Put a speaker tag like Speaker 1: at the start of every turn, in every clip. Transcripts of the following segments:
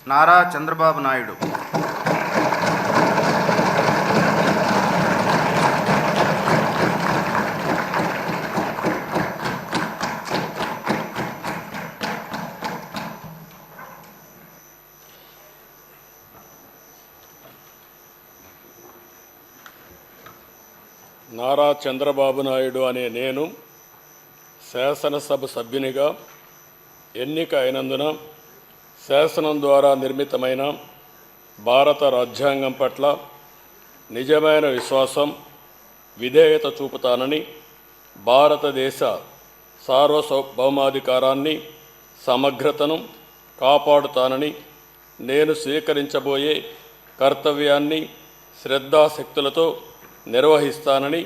Speaker 1: నారా చంద్రబాబు నాయుడు,
Speaker 2: నారా చంద్రబాబు నాయుడు అనే నేను శాసనసభ సభ్యునిగా ఎన్నిక అయినందున శాసనం ద్వారా నిర్మితమైన భారత రాజ్యాంగం పట్ల నిజమైన విశ్వాసం, విధేయత చూపుతానని, భారతదేశ సార్వభౌమాధికారాన్ని, సమగ్రతను కాపాడుతానని, నేను స్వీకరించబోయే కర్తవ్యాన్ని శ్రద్ధాశక్తులతో నిర్వహిస్తానని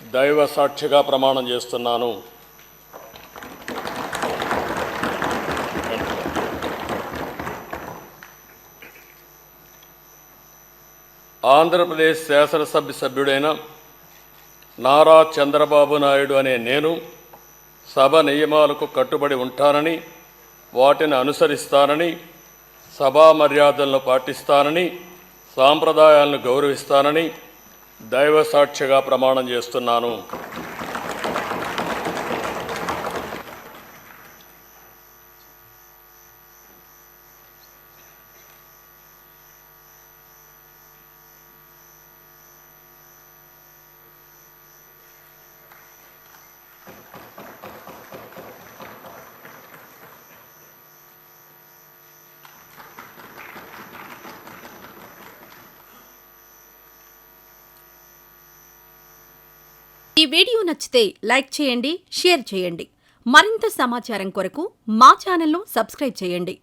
Speaker 2: దైవ సాక్షిగా ప్రమాణం చేస్తున్నాను. ఆంధ్రప్రదేశ్ శాసనసభ సభ్యుడైన నారా చంద్రబాబు నాయుడు అనే నేను సభ నియమాలకు కట్టుబడి ఉంటానని, వాటిని అనుసరిస్తానని, సభా మర్యాదలను పాటిస్తానని, సాంప్రదాయాలను గౌరవిస్తానని దైవ సాక్షిగా ప్రమాణం చేస్తున్నాను.
Speaker 3: ఈ వీడియో నచ్చితే లైక్ చేయండి, షేర్ చేయండి. మరింత సమాచారం కొరకు మా ఛానల్ను సబ్స్క్రైబ్ చేయండి.